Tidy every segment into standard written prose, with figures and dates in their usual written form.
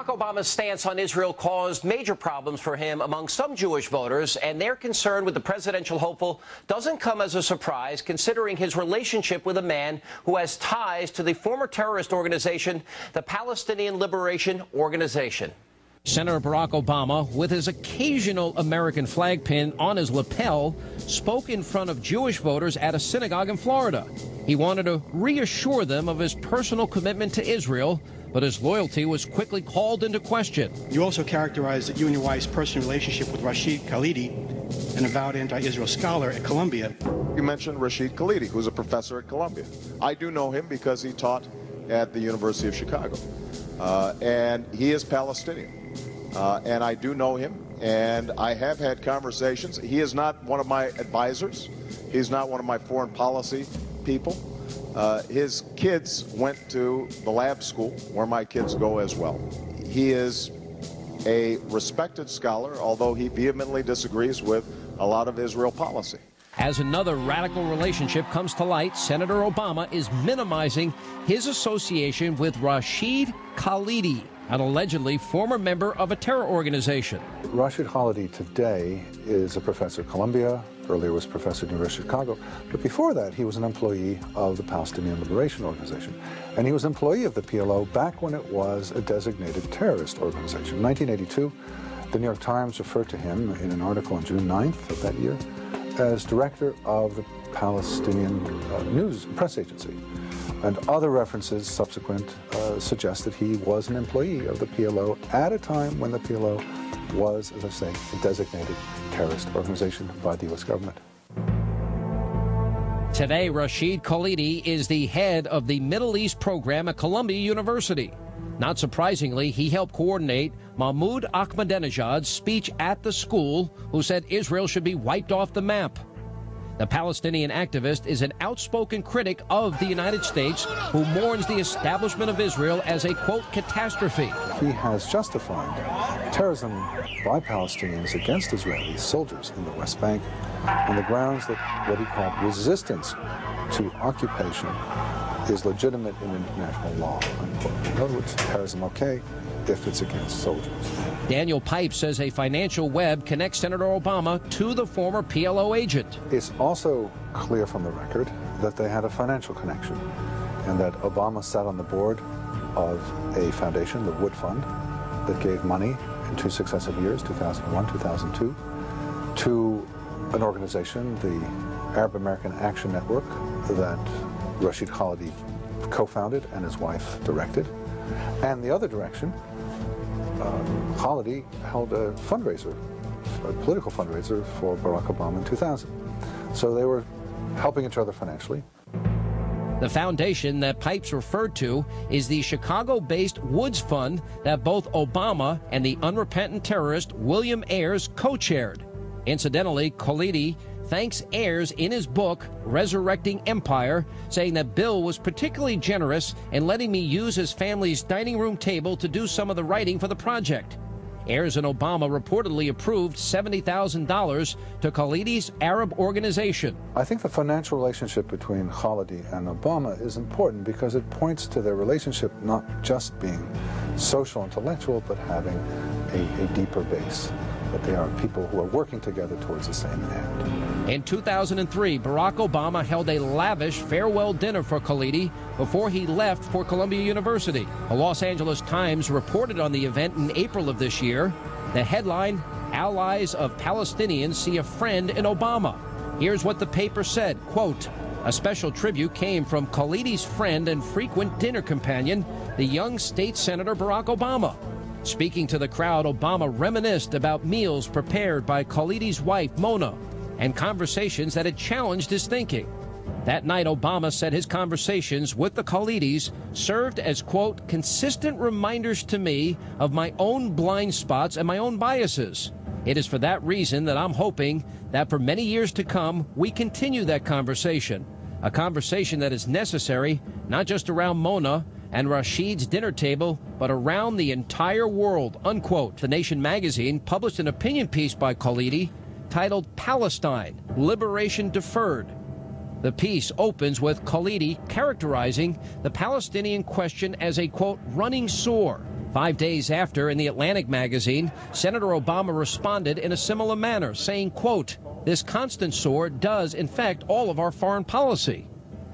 Barack Obama's stance on Israel caused major problems for him among some Jewish voters, and their concern with the presidential hopeful doesn't come as a surprise, considering his relationship with a man who has ties to the former terrorist organization, the Palestinian Liberation Organization. Senator Barack Obama, with his occasional American flag pin on his lapel, spoke in front of Jewish voters at a synagogue in Florida. He wanted to reassure them of his personal commitment to Israel, but his loyalty was quickly called into question. You also characterized you and your wife's personal relationship with Rashid Khalidi, an avowed anti-Israel scholar at Columbia. You mentioned Rashid Khalidi, who's a professor at Columbia. I do know him because he taught at the University of Chicago, and he is Palestinian. And I do know him, and I have had conversations. He is not one of my advisors. He's not one of my foreign policy people. His kids went to the lab school where my kids go as well. He is a respected scholar, although he vehemently disagrees with a lot of Israel policy. As another radical relationship comes to light, Senator Obama is minimizing his association with Rashid Khalidi, an allegedly former member of a terror organization. Rashid Khalidi today is a professor at Columbia, earlier was professor at the University of Chicago, but before that he was an employee of the Palestinian Liberation Organization. And he was an employee of the PLO back when it was a designated terrorist organization. In 1982, the New York Times referred to him in an article on June 9th of that year as director of the Palestinian News Press Agency. And other references subsequent suggest that he was an employee of the PLO at a time when the PLO was, as I say, a designated terrorist organization by the U.S. government. Today, Rashid Khalidi is the head of the Middle East program at Columbia University. Not surprisingly, he helped coordinate Mahmoud Ahmadinejad's speech at the school, who said Israel should be wiped off the map. The Palestinian activist is an outspoken critic of the United States who mourns the establishment of Israel as a, quote, catastrophe. He has justified terrorism by Palestinians against Israeli soldiers in the West Bank on the grounds that what he called resistance to occupation is legitimate in international law, unquote. In other words, terrorism okay if it's against soldiers. Daniel Pipe says a financial web connects Senator Obama to the former PLO agent. It's also clear from the record that they had a financial connection and that Obama sat on the board of a foundation, the Wood Fund, that gave money in 2 successive years, 2001, 2002, to an organization, the Arab American Action Network, that Rashid Khalidi co-founded and his wife directed. And the other direction, Khalidi held a fundraiser, a political fundraiser for Barack Obama in 2000. So they were helping each other financially. The foundation that Pipes referred to is the Chicago-based Woods Fund that both Obama and the unrepentant terrorist William Ayers co-chaired. Incidentally, Khalidi thanks Ayers in his book, Resurrecting Empire, saying that Bill was particularly generous in letting me use his family's dining room table to do some of the writing for the project. Ayers and Obama reportedly approved $70,000 to Khalidi's Arab organization. I think the financial relationship between Khalidi and Obama is important because it points to their relationship not just being social, intellectual, but having a deeper base. That they are people who are working together towards the same end. In 2003, Barack Obama held a lavish farewell dinner for Khalidi before he left for Columbia University. The Los Angeles Times reported on the event in April of this year. The headline, "Allies of Palestinians See a Friend in Obama." Here's what the paper said, quote, "A special tribute came from Khalidi's friend and frequent dinner companion, the young state senator Barack Obama." Speaking to the crowd, Obama reminisced about meals prepared by Khalidi's wife, Mona, and conversations that had challenged his thinking. That night, Obama said his conversations with the Khalidis served as, quote, consistent reminders to me of my own blind spots and my own biases. It is for that reason that I'm hoping that for many years to come, we continue that conversation, a conversation that is necessary not just around Mona and Rashid's dinner table, but around the entire world, unquote. The Nation magazine published an opinion piece by Khalidi titled Palestine, Liberation Deferred. The piece opens with Khalidi characterizing the Palestinian question as a, quote, running sore, 5 days after, in the Atlantic magazine, Senator Obama responded in a similar manner, saying, quote, "This constant sword does infect all of our foreign policy."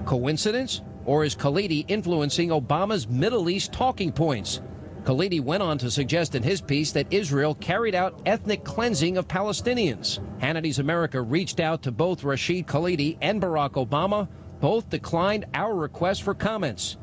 Coincidence? Or is Khalidi influencing Obama's Middle East talking points? Khalidi went on to suggest in his piece that Israel carried out ethnic cleansing of Palestinians. Hannity's America reached out to both Rashid Khalidi and Barack Obama. Both declined our request for comments.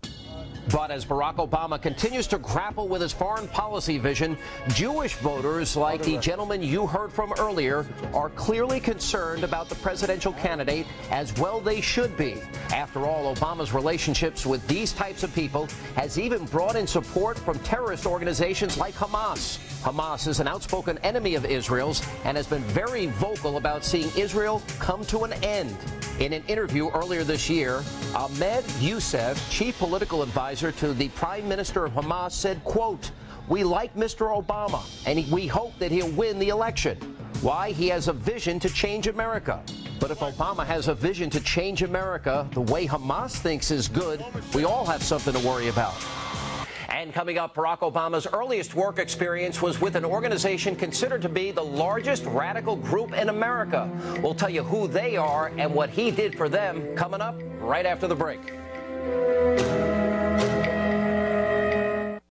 But as Barack Obama continues to grapple with his foreign policy vision, Jewish voters, like the gentleman you heard from earlier, are clearly concerned about the presidential candidate, as well they should be. After all, Obama's relationships with these types of people has even brought in support from terrorist organizations like Hamas. Hamas is an outspoken enemy of Israel's and has been very vocal about seeing Israel come to an end. In an interview earlier this year, Ahmed Youssef, chief political advisor to the prime minister of Hamas, said, quote, "We like Mr. Obama, and we hope that he'll win the election. Why? He has a vision to change America." But if Obama has a vision to change America the way Hamas thinks is good, we all have something to worry about. And coming up, Barack Obama's earliest work experience was with an organization considered to be the largest radical group in America. We'll tell you who they are and what he did for them coming up right after the break.